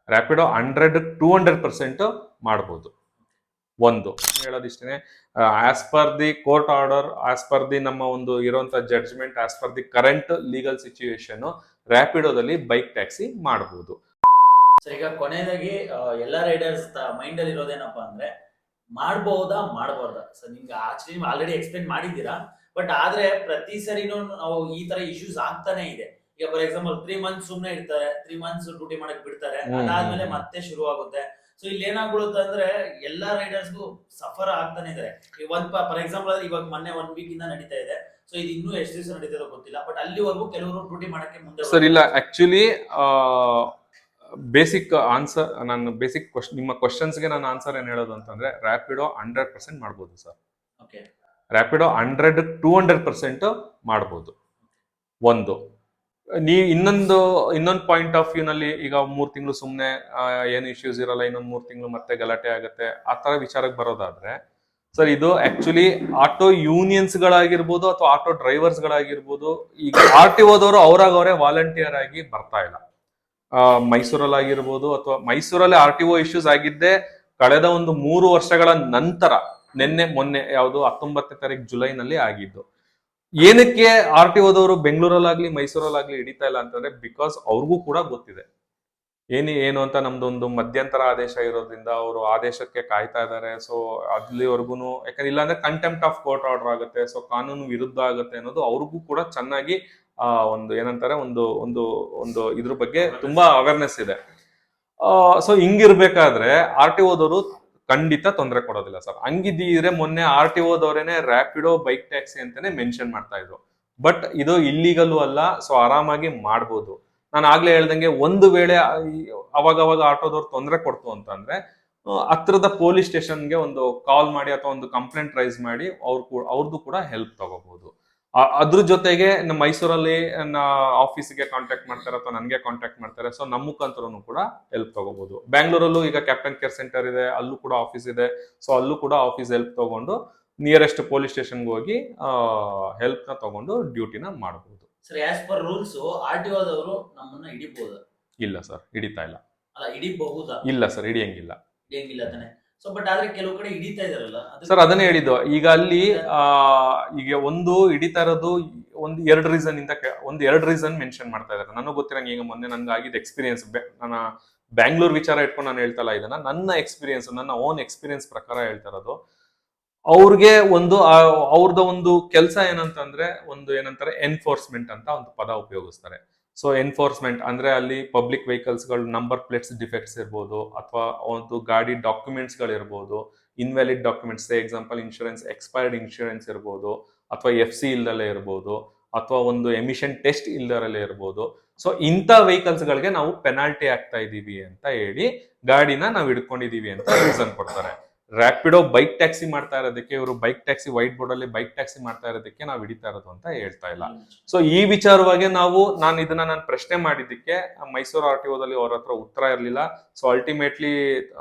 ರ್ಯಾಪಿಡೋ 100-200% ಮಾಡ್ಬೋದು. ಒಂದು ಹೇಳೋದಿಷ್ಟೇ, as per the court order, as per the ನಮ್ಮ ಒಂದು ಇರುವಂತ judgement, as per the current legal situation ರ್ಯಾಪಿಡೋದಲ್ಲಿ ಬೈಕ್ ಟ್ಯಾಕ್ಸಿ ಮಾಡಬಹುದು. ಸರ್, ಈಗ ಕೊನೆಯದಾಗಿ ಎಲ್ಲಾ ರೈಡರ್ಸ್ ಮೈಂಡ್ ಅಲ್ಲಿ ಇರೋದೇನಪ್ಪಾ ಅಂದ್ರೆ, ಮಾಡಬಹುದಾ ಮಾಡಬಾರ್ದಾ? ಸರ್, ನಿಮ್ಗೆ ಆಕ್ಚುಲಿ ಆಲ್ರೆಡಿ ಎಕ್ಸ್ಪ್ಲೇನ್ ಮಾಡಿದ್ದೀರಾ, ಬಟ್ ಆದ್ರೆ ಪ್ರತಿ ಸರಿನೂ ನಾವು ಈ ತರ ಇಶ್ಯೂಸ್ ಆಗ್ತಾನೆ ಇದೆ. ಈಗ ಫಾರ್ ಎಕ್ಸಾಂಪಲ್ 3 ಮಂತ್ಸ್ ಸುಮ್ನೆ ಇರ್ತಾರೆ, 3 ಮಂತ್ಸ್ ಡ್ಯೂಟಿ ಮಾಡಕ್ ಬಿಡ್ತಾರೆ, ಅದಾದ್ಮೇಲೆ ಮತ್ತೆ ಶುರು ಆಗುತ್ತೆ. ಸೊ ಇಲ್ಲಿ ಏನಾಗ್ಬಿಡುತ್ತೆ ಅಂದ್ರೆ ಎಲ್ಲಾ ರೈಡರ್ಸ್ಗೂ ಸಫರ್ ಆಗ್ತಾನೆ ಇದಾರೆ. ಫಾರ್ ಎಕ್ಸಾಂಪಲ್ ಇವಾಗ ಮೊನ್ನೆ 1 ವೀಕ್ ಇಂದ ನಡೀತಾ ಇದೆ. ಸೊ ಇದು ಇನ್ನೂ ಎಷ್ಟು ದಿವಸ ನಡೀತಿರೋ ಗೊತ್ತಿಲ್ಲ, ಬಟ್ ಅಲ್ಲಿವರೆಗೂ ಕೆಲವರು ಡ್ಯೂಟಿ ಮಾಡಕ್ಕೆ ಮುಂದೆ ಸರ್ ಇಲ್ಲ, ಆಕ್ಚುಲಿ ಬೇಸಿಕ್ ಆನ್ಸರ್, ನಾನು ಬೇಸಿಕ್ ನಿಮ್ಮ ಕ್ವಶನ್ಸ್ಗೆ ನಾನು ಆನ್ಸರ್ ಏನ್ ಹೇಳೋದು ಅಂತಂದ್ರೆ, ರ್ಯಾಪಿಡೋ 100% ಮಾಡ್ಬೋದು ಸರ್. ರ್ಯಾಪಿಡೋ 100-200% ಮಾಡ್ಬೋದು. ಒಂದು ಇನ್ನೊಂದು ಪಾಯಿಂಟ್ ಆಫ್ ವ್ಯೂ ನಲ್ಲಿ, ಈಗ 3 ತಿಂಗಳು ಸುಮ್ನೆ ಏನು ಇಶ್ಯೂಸ್ ಇರಲ್ಲ, ಇನ್ನೊಂದು 3 ತಿಂಗಳು ಮತ್ತೆ ಗಲಾಟೆ ಆಗುತ್ತೆ, ಆ ತರ ವಿಚಾರಕ್ಕೆ ಬರೋದಾದ್ರೆ ಸರ್, ಇದು ಆಕ್ಚುಲಿ ಆಟೋ ಯೂನಿಯನ್ಸ್ ಗಳಾಗಿರ್ಬೋದು ಅಥವಾ ಆಟೋ ಡ್ರೈವರ್ಸ್ ಗಳಾಗಿರ್ಬೋದು, ಈಗ RTOದವರು ಅವರೇ ವಾಲಂಟಿಯರ್ ಆಗಿ ಬರ್ತಾ ಇಲ್ಲ. ಮೈಸೂರಲ್ಲಿ ಆಗಿರ್ಬೋದು, ಅಥವಾ ಮೈಸೂರಲ್ಲಿ RTO ಇಶ್ಯೂಸ್ ಆಗಿದ್ದೆ ಕಳೆದ ಒಂದು 3 ವರ್ಷಗಳ ನಂತರ, ಮೊನ್ನೆ ಯಾವುದು 19ನೇ ತಾರೀಕು ಜುಲೈನಲ್ಲಿ ಆಗಿದ್ದು. ಏನಕ್ಕೆ RTOದವರು ಬೆಂಗಳೂರಲ್ಲಾಗ್ಲಿ ಮೈಸೂರಲ್ಲಾಗ್ಲಿ ಹಿಡಿತಾ ಇಲ್ಲ ಅಂತಂದ್ರೆ, ಬಿಕಾಸ್ ಅವ್ರಿಗೂ ಕೂಡ ಗೊತ್ತಿದೆ ಏನು ಅಂತ. ನಮ್ದೊಂದು ಮಧ್ಯಂತರ ಆದೇಶ ಇರೋದ್ರಿಂದ ಅವರು ಆದೇಶಕ್ಕೆ ಕಾಯ್ತಾ ಇದ್ದಾರೆ. ಸೊ ಅಲ್ಲಿವರೆಗೂ, ಯಾಕಂದ್ರೆ ಇಲ್ಲಾಂದ್ರೆ ಕಂಟೆಂಪ್ಟ್ ಆಫ್ ಕೋರ್ಟ್ ಆರ್ಡರ್ ಆಗುತ್ತೆ, ಸೊ ಕಾನೂನು ವಿರುದ್ಧ ಆಗುತ್ತೆ ಅನ್ನೋದು ಅವ್ರಿಗೂ ಕೂಡ ಚೆನ್ನಾಗಿ ಒಂದು ಏನಂತಾರೆ, ಒಂದು ಇದ್ರ ಬಗ್ಗೆ ತುಂಬಾ ಅವೇರ್ನೆಸ್ ಇದೆ. ಸೊ ಹಿಂಗಿರ್ಬೇಕಾದ್ರೆ RTOದವರು ಖಂಡಿತ ತೊಂದರೆ ಕೊಡೋದಿಲ್ಲ ಸರ್. ಹಂಗಿದ್ದೀರೆ ಮೊನ್ನೆ RTOದವರೇನೆ ರ್ಯಾಪಿಡೋ ಬೈಕ್ ಟ್ಯಾಕ್ಸಿ ಅಂತಾನೆ ಮೆನ್ಷನ್ ಮಾಡ್ತಾ ಇದ್ರು. ಬಟ್ ಇದು ಇಲ್ಲಿಗಲ್ಲೂ ಅಲ್ಲ, ಸೊ ಆರಾಮಾಗಿ ಮಾಡ್ಬೋದು. ನಾನು ಆಗ್ಲೇ ಹೇಳ್ದಂಗೆ, ಒಂದು ವೇಳೆ ಅವಾಗ ಆಟೋದವ್ರು ತೊಂದರೆ ಕೊಡ್ತು ಅಂತಂದ್ರೆ, ಹತ್ರದ ಪೊಲೀಸ್ ಸ್ಟೇಷನ್ಗೆ ಒಂದು ಕಾಲ್ ಮಾಡಿ ಅಥವಾ ಒಂದು ಕಂಪ್ಲೇಂಟ್ ರೈಸ್ ಮಾಡಿ ಅವ್ರದ್ದು ಕೂಡ ಹೆಲ್ಪ್ ತಗೋಬಹುದು. ಅದ್ರ ಜೊತೆಗೆ ನಮ್ಮ ಮೈಸೂರಲ್ಲಿ ಆಫೀಸ್ಗೆ ಕಾಂಟ್ಯಾಕ್ಟ್ ಮಾಡ್ತಾರೆ ಅಥವಾ ನನಗೆ ಕಾಂಟ್ಯಾಕ್ಟ್ ಮಾಡ್ತಾರೆ. ಸೊ ನಮ್ಮ ಮುಖಾಂತರನು ಕೂಡ ಹೆಲ್ಪ್ ತಗೋಬಹುದು. ಬ್ಯಾಂಗ್ಳೂರಲ್ಲೂ ಈಗ ಕ್ಯಾಪ್ಟನ್ ಕೇರ್ ಸೆಂಟರ್ ಇದೆ, ಅಲ್ಲೂ ಕೂಡ ಆಫೀಸ್ ಇದೆ. ಸೊ ಅಲ್ಲೂ ಕೂಡ ಆಫೀಸ್ ಹೆಲ್ಪ್ ತಗೊಂಡು ನಿಯರೆಸ್ಟ್ ಪೊಲೀಸ್ ಸ್ಟೇಷನ್ಗೆ ಹೋಗಿ ಹೆಲ್ಪ್ ನ ತಗೊಂಡು ಡ್ಯೂಟಿನ ಮಾಡಬಹುದು. ಸರ್, ಆಸ್ ಪರ್ ರೂಲ್ಸ್ RTOದವರು ನಮ್ಮನ್ನ ಹಿಡಿಬಹುದು? ಇಲ್ಲ ಸರ್, ಹಿಡಿತಾ ಇಲ್ಲ. ಅಲ್ಲ, ಹಿಡಿಬಹುದಾ? ಇಲ್ಲ ಸರ್, ಹಿಡಿಯಂಗಿಲ್ಲ ತಾನೆ. ಸೊ ಬಟ್ ಆದ್ರೆ ಕೆಲವು ಕಡೆ ಹಿಡಿತಾ ಇದಾರಲ್ಲ ಸರ್, ಅದನ್ನೇ ಹೇಳಿದ್ದು. ಈಗ ಅಲ್ಲಿ ಈಗ ಒಂದು ಹಿಡಿತಾ ಇರೋದು ಎರಡು ರೀಸನ್ ಮೆನ್ಷನ್ ಮಾಡ್ತಾ ಇದಾರೆ. ನನಗೆ ಗೊತ್ತಿರಂಗೆ, ಈಗ ಮೊನ್ನೆ ನನ್ಗೆ ಆಗಿದ್ದ ಎಕ್ಸ್ಪೀರಿಯನ್ಸ್, ನನ್ನ ಬ್ಯಾಂಗ್ಳೂರ್ ವಿಚಾರ ಇಟ್ಕೊಂಡು ನಾನು ಹೇಳ್ತಾ ಇಲ್ಲ ಇದನ್ನ, ನನ್ನ ಎಕ್ಸ್ಪೀರಿಯನ್ಸ್, ನನ್ನ ಓನ್ ಎಕ್ಸ್ಪೀರಿಯನ್ಸ್ ಪ್ರಕಾರ ಹೇಳ್ತಾ ಇರೋದು. ಅವ್ರಿಗೆ ಅವ್ರದ ಒಂದು ಕೆಲಸ ಏನಂತಂದ್ರೆ, ಏನಂತಾರೆ, ಎನ್ಫೋರ್ಸ್ಮೆಂಟ್ ಅಂತ ಒಂದು ಪದ ಉಪಯೋಗಿಸ್ತಾರೆ. ಸೊ ಎನ್ಫೋರ್ಸ್ಮೆಂಟ್ ಅಂದ್ರೆ ಅಲ್ಲಿ ಪಬ್ಲಿಕ್ ವೆಹಿಕಲ್ಸ್ ಗಳು ನಂಬರ್ ಪ್ಲೇಟ್ಸ್ ಡಿಫೆಕ್ಟ್ಸ್ ಇರ್ಬೋದು, ಅಥವಾ ಒಂದು ಗಾಡಿ ಡಾಕ್ಯುಮೆಂಟ್ಸ್ ಗಳು ಇರ್ಬೋದು, invalid documents, example insurance, expired insurance ಇರ್ಬೋದು, ಅಥವಾ FC ಇಲ್ದಲ್ಲೇ ಇರ್ಬೋದು, ಅಥವಾ ಒಂದು ಎಮಿಷನ್ ಟೆಸ್ಟ್ ಇಲ್ದರಲ್ಲೇ ಇರ್ಬೋದು. ಸೊ ಇಂಥ ವೆಹಿಕಲ್ಸ್ ಗಳಿಗೆ ನಾವು ಪೆನಾಲ್ಟಿ ಆಗ್ತಾ ಇದೀವಿ ಅಂತ ಹೇಳಿ ಗಾಡಿನ ನಾವು ಹಿಡ್ಕೊಂಡಿದೀವಿ ಅಂತ ರೀಸನ್ ಕೊಡ್ತಾರೆ. ರ್ಯಾಪಿಡೋ ಬೈಕ್ ಟ್ಯಾಕ್ಸಿ ಮಾಡ್ತಾ ಇರೋದಕ್ಕೆ, ಇವರು ಬೈಕ್ ಟ್ಯಾಕ್ಸಿ ವೈಟ್ ಬೋರ್ಡ್ ಅಲ್ಲಿ ಬೈಕ್ ಟ್ಯಾಕ್ಸಿ ಮಾಡ್ತಾ ಇರೋದಕ್ಕೆ ನಾವು ಹಿಡಿತಾ ಇರೋದು ಅಂತ ಹೇಳ್ತಾ ಇಲ್ಲ. ಸೊ ಈ ವಿಚಾರವಾಗಿ ನಾನು ಪ್ರಶ್ನೆ ಮಾಡಿದ್ದಕ್ಕೆ ಮೈಸೂರು RTOದಲ್ಲಿ ಅವ್ರ ಹತ್ರ ಉತ್ತರ ಇರಲಿಲ್ಲ. ಸೊ ಅಲ್ಟಿಮೇಟ್ಲಿ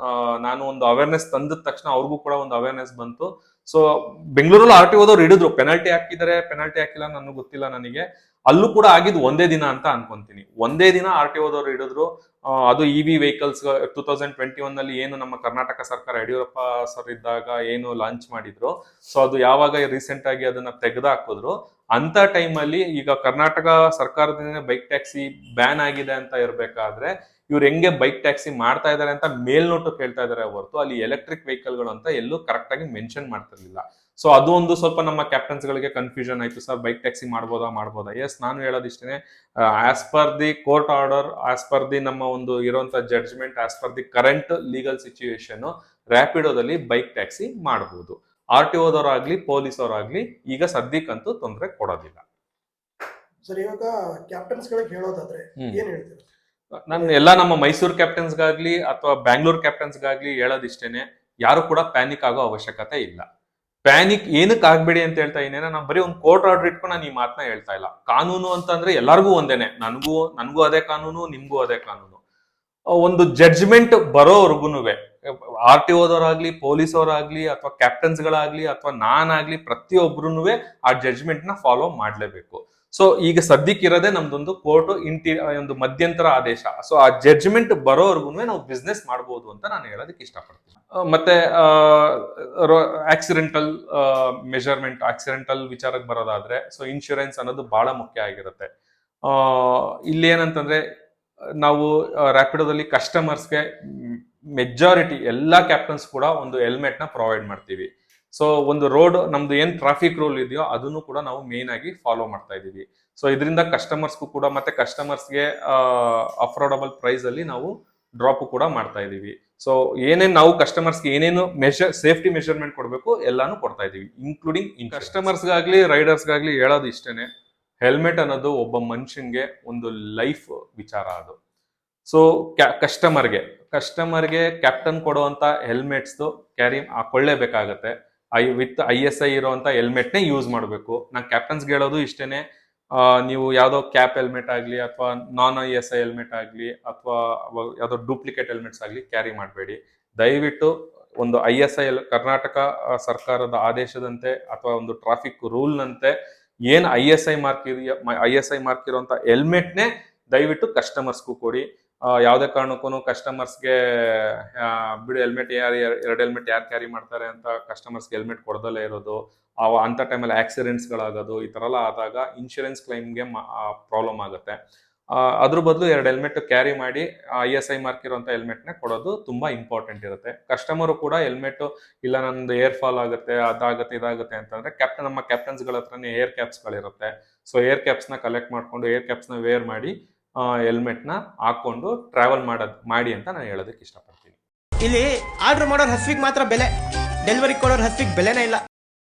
ನಾನು ಒಂದು ಅವೇರ್ನೆಸ್ ತಂದ ತಕ್ಷಣ ಅವ್ರಿಗೂ ಕೂಡ ಒಂದು ಅವೇರ್ನೆಸ್ ಬಂತು. ಸೊ ಬೆಂಗಳೂರಲ್ಲಿ RTOದವ್ರು ಹಿಡಿದ್ರು, ಪೆನಾಲ್ಟಿ ಹಾಕಿದ್ದಾರೆ, ಪೆನಾಲ್ಟಿ ಹಾಕಿಲ್ಲ ನನಗೆ ಗೊತ್ತಿಲ್ಲ. ನನಗೆ ಅಲ್ಲೂ ಕೂಡ ಆಗಿದ್ದು ಒಂದೇ ದಿನ ಅಂತ ಅನ್ಕೊಂತೀನಿ. ಒಂದೇ ದಿನ RTOದವ್ರು ಹಿಡಿದ್ರು. ಅದು EV ವೆಹಿಕಲ್ಸ್ 2021 ನಲ್ಲಿ ಏನು ನಮ್ಮ ಕರ್ನಾಟಕ ಸರ್ಕಾರ ಯಡಿಯೂರಪ್ಪ ಸರ್ ಇದ್ದಾಗ ಏನು ಲಾಂಚ್ ಮಾಡಿದ್ರು, ಸೊ ಅದು ಯಾವಾಗ ರೀಸೆಂಟ್ ಆಗಿ ಅದನ್ನ ತೆಗೆದಾಕಿದ್ರು, ಅಂತ ಟೈಮಲ್ಲಿ ಈಗ ಕರ್ನಾಟಕ ಸರ್ಕಾರದಿಂದ ಬೈಕ್ ಟ್ಯಾಕ್ಸಿ ಬ್ಯಾನ್ ಆಗಿದೆ ಅಂತ ಇರ್ಬೇಕಾದ್ರೆ ಇವ್ರು ಹೆಂಗೆ ಬೈಕ್ ಟ್ಯಾಕ್ಸಿ ಮಾಡ್ತಾ ಇದಾರೆ ಅಂತ ಮೇಲ್ನೋಟು ಕೇಳ್ತಾ ಇದಾರೆ ಹೊರತು ಅಲ್ಲಿ ಎಲೆಕ್ಟ್ರಿಕ್ ವೆಹಿಕಲ್ ಗಳು ಅಂತ ಎಲ್ಲೂ ಕರೆಕ್ಟ್ ಆಗಿ ಮೆನ್ಷನ್ ಮಾಡ್ತಿರ್ಲಿಲ್ಲ. ಸೊ ಅದು ಒಂದು ಸ್ವಲ್ಪ ನಮ್ಮ ಕ್ಯಾಪ್ಟನ್ಸ್ ಗಳಿಗೆ ಕನ್ಫ್ಯೂಷನ್ ಆಯ್ತು. ಸರ್, ಬೈಕ್ ಟ್ಯಾಕ್ಸಿ ಮಾಡ್ಬೋದಾ? ಎಸ್, ನಾನು ಹೇಳೋದಿಷ್ಟೇ, as per the court order, as per the ನಮ್ಮ ಒಂದು ಇರುವಂತ judgement, as per the current legal situation ರ್ಯಾಪಿಡೋದಲ್ಲಿ ಬೈಕ್ ಟ್ಯಾಕ್ಸಿ ಮಾಡಬಹುದು. RTOದವರಾಗ್ಲಿ ಪೊಲೀಸವರಾಗ್ಲಿ ಈಗ ಸದ್ಯಕ್ಕಂತೂ ತೊಂದರೆ ಕೊಡೋದಿಲ್ಲ. ಸರ್, ಇವಾಗ ಕ್ಯಾಪ್ಟನ್ಸ್ ಗಳಿಗೆ ಹೇಳೋದಾದ್ರೆ ಏನ್ ಹೇಳ್ತೀರಾ? ನಾನು ಎಲ್ಲ ನಮ್ಮ ಮೈಸೂರು ಕ್ಯಾಪ್ಟನ್ಸ್ಗಾಗ್ಲಿ ಅಥವಾ ಬ್ಯಾಂಗ್ಳೂರ್ ಕ್ಯಾಪ್ಟನ್ಸ್ಗಾಗ್ಲಿ ಹೇಳೋದಿಷ್ಟೇನೆ, ಯಾರು ಕೂಡ ಪ್ಯಾನಿಕ್ ಆಗೋ ಅವಶ್ಯಕತೆ ಇಲ್ಲ. ಪ್ಯಾನಿಕ್ ಏನಕ್ಕೆ ಆಗ್ಬೇಡಿ ಅಂತ ಹೇಳ್ತಾ ಇದ್ದೀನಿ. ನಾನು ಬರೀ ಒಂದು ಕೋರ್ಟ್ ಆರ್ಡರ್ ಇಟ್ಕೊಂಡು ನಾನು ಈ ಮಾತನ್ನ ಹೇಳ್ತಾ ಇಲ್ಲ. ಕಾನೂನು ಅಂತಂದ್ರೆ ಎಲ್ಲರಿಗೂ ಒಂದೇನೆ, ನನಗೂ ಅದೇ ಕಾನೂನು, ನಿಮ್ಗೂ ಅದೇ ಕಾನೂನು. ಒಂದು ಜಡ್ಜ್ಮೆಂಟ್ ಬರೋವರ್ಗುನುವೆ RTOದವರಾಗ್ಲಿ ಪೊಲೀಸವರಾಗ್ಲಿ ಅಥವಾ ಕ್ಯಾಪ್ಟನ್ಸ್ ಗಳಾಗ್ಲಿ ಅಥವಾ ನಾನಾಗ್ಲಿ ಪ್ರತಿಯೊಬ್ರುನುವೆ ಆ ಜಡ್ಜ್ಮೆಂಟ್ ನ ಫಾಲೋ ಮಾಡ್ಲೇಬೇಕು. ಸೊ ಈಗ ಸದ್ಯಕ್ಕಿರೋದೇ ನಮ್ದೊಂದು ಕೋರ್ಟ್ ಒಂದು ಮಧ್ಯಂತರ ಆದೇಶ. ಸೊ ಆ ಜಡ್ಜ್ಮೆಂಟ್ ಬರೋವರೆಗೂ ನಾವು ಬಿಸ್ನೆಸ್ ಮಾಡ್ಬೋದು ಅಂತ ನಾನು ಹೇಳೋದಕ್ಕೆ ಇಷ್ಟಪಡ್ತೀನಿ. ಮತ್ತೆ ಆಕ್ಸಿಡೆಂಟಲ್ ಮೆಜರ್ಮೆಂಟ್, ಆಕ್ಸಿಡೆಂಟಲ್ ವಿಚಾರಕ್ಕೆ ಬರೋದಾದ್ರೆ, ಸೊ ಇನ್ಶೂರೆನ್ಸ್ ಅನ್ನೋದು ಬಹಳ ಮುಖ್ಯ ಆಗಿರುತ್ತೆ. ಇಲ್ಲಿ ಏನಂತಂದ್ರೆ, ನಾವು ರ್ಯಾಪಿಡೋದಲ್ಲಿ ಕಸ್ಟಮರ್ಸ್ಗೆ ಮೆಜಾರಿಟಿ ಎಲ್ಲಾ ಕ್ಯಾಪ್ಟನ್ಸ್ ಕೂಡ ಒಂದು ಹೆಲ್ಮೆಟ್ ನ ಪ್ರೊವೈಡ್ ಮಾಡ್ತೀವಿ. ಸೊ ಒಂದು ರೋಡ್ ನಮ್ದು ಏನ್ ಟ್ರಾಫಿಕ್ ರೂಲ್ ಇದೆಯೋ ಅದನ್ನು ಕೂಡ ನಾವು ಮೇನ್ ಆಗಿ ಫಾಲೋ ಮಾಡ್ತಾ ಇದೀವಿ. ಸೊ ಇದರಿಂದ ಕಸ್ಟಮರ್ಸ್ಗೂ ಕೂಡ, ಮತ್ತೆ ಕಸ್ಟಮರ್ಸ್ಗೆ ಅಫೋರ್ಡಬಲ್ ಪ್ರೈಸ್ ಅಲ್ಲಿ ನಾವು ಡ್ರಾಪ್ ಕೂಡ ಮಾಡ್ತಾ ಇದೀವಿ. ಸೊ ಏನೇನ್ ನಾವು ಕಸ್ಟಮರ್ಸ್ಗೆ ಏನೇನು ಸೇಫ್ಟಿ ಮೆಷರ್ಮೆಂಟ್ ಕೊಡಬೇಕು ಎಲ್ಲಾನು ಕೊಡ್ತಾ ಇದೀವಿ, ಇನ್ಕ್ಲೂಡಿಂಗ್ ಕಸ್ಟಮರ್ಸ್ಗಾಗ್ಲಿ ರೈಡರ್ಸ್ಗಾಗ್ಲಿ ಹೇಳೋದು ಇಷ್ಟೇನೆ, ಹೆಲ್ಮೆಟ್ ಅನ್ನೋದು ಒಬ್ಬ ಮನುಷ್ಯನ್ಗೆ ಒಂದು ಲೈಫ್ ವಿಚಾರ ಅದು. ಸೊ ಕಸ್ಟಮರ್ಗೆ ಕ್ಯಾಪ್ಟನ್ ಕೊಡುವಂತ ಹೆಲ್ಮೆಟ್ಸ್ ಕ್ಯಾರಿ ಹಾಕೊಳ್ಳೇಬೇಕಾಗತ್ತೆ. ವಿತ್ ISI ಇರುವಂತ ಹೆಲ್ಮೆಟ್ನೇ ಯೂಸ್ ಮಾಡಬೇಕು. ನಾನು ಕ್ಯಾಪ್ಟನ್ಸ್ಗೆ ಹೇಳೋದು ಇಷ್ಟೇನೆ, ನೀವು ಯಾವ್ದೋ ಕ್ಯಾಪ್ ಹೆಲ್ಮೆಟ್ ಆಗ್ಲಿ ಅಥವಾ ನಾನ್ ISI ಹೆಲ್ಮೆಟ್ ಆಗ್ಲಿ ಅಥವಾ ಯಾವ್ದೋ ಡೂಪ್ಲಿಕೇಟ್ ಹೆಲ್ಮೆಟ್ಸ್ ಆಗ್ಲಿ ಕ್ಯಾರಿ ಮಾಡಬೇಡಿ. ದಯವಿಟ್ಟು ಒಂದು ISI ಕರ್ನಾಟಕ ಸರ್ಕಾರದ ಆದೇಶದಂತೆ ಅಥವಾ ಒಂದು ಟ್ರಾಫಿಕ್ ರೂಲ್ ನಂತೆ ಏನ್ ISI ಮಾರ್ಕ್ ಇರುವಂತ ಹೆಲ್ಮೆಟ್ನೇ ದಯವಿಟ್ಟು ಕಸ್ಟಮರ್ಸ್ಗೂ ಕೊಡಿ. ಯಾವುದೇ ಕಾರಣಕ್ಕೂ ಕಸ್ಟಮರ್ಸ್ಗೆ ಬಿಡು ಹೆಲ್ಮೆಟ್ ಎರಡು ಹೆಲ್ಮೆಟ್ ಯಾರು ಕ್ಯಾರಿ ಮಾಡ್ತಾರೆ ಅಂತ ಕಸ್ಟಮರ್ಸ್ಗೆ ಹೆಲ್ಮೆಟ್ ಕೊಡದಲ್ಲೇ ಇರೋದು, ಅಂತ ಟೈಮಲ್ಲಿ ಆಕ್ಸಿಡೆಂಟ್ಸ್ಗಳಾಗೋದು, ಈ ಥರ ಎಲ್ಲ ಆದಾಗ ಇನ್ಶೂರೆನ್ಸ್ ಕ್ಲೈಮ್ಗೆ ಪ್ರಾಬ್ಲಮ್ ಆಗುತ್ತೆ. ಅದ್ರ ಬದಲು 2 ಹೆಲ್ಮೆಟ್ ಕ್ಯಾರಿ ಮಾಡಿ ISI ಮಾರ್ಕ್ ಇರುವಂತ ಹೆಲ್ಮೆಟ್ನೇ ಕೊಡೋದು ತುಂಬಾ ಇಂಪಾರ್ಟೆಂಟ್ ಇರುತ್ತೆ. ಕಸ್ಟಮರು ಕೂಡ ಹೆಲ್ಮೆಟ್ ಇಲ್ಲ ನಂದು ಏರ್ ಫಾಲ್ ಆಗುತ್ತೆ, ಅದಾಗುತ್ತೆ ಇದಾಗುತ್ತೆ ಅಂತಂದ್ರೆ ನಮ್ಮ ಕ್ಯಾಪ್ಟನ್ಸ್ಗಳ ಹತ್ರನೇ ಏರ್ ಕ್ಯಾಪ್ಸ್ಗಳಿರುತ್ತೆ. ಸೊ ಏರ್ ಕ್ಯಾಪ್ಸ್ನ ಕಲೆಕ್ಟ್ ಮಾಡ್ಕೊಂಡು ಏರ್ ಕ್ಯಾಪ್ಸ್ನ ವೇರ್ ಮಾಡಿ ಹೆಲ್ಮೆಟ್ನ ಹಾಕೊಂಡು ಟ್ರಾವೆಲ್ ಮಾಡಿ ಅಂತ ನಾನು ಹೇಳೋದಕ್ಕೆ ಇಷ್ಟಪಡ್ತೀನಿ. ಇಲ್ಲಿ ಆರ್ಡರ್ ಮಾಡೋರ್ ಹಸ್ವಿಗೆ ಮಾತ್ರ ಬೆಲೆ, ಡೆಲಿವರಿ ಕೊಡೋರ್ ಹಸ್ವಿಗೆ ಬೆಲೆನೇ ಇಲ್ಲ.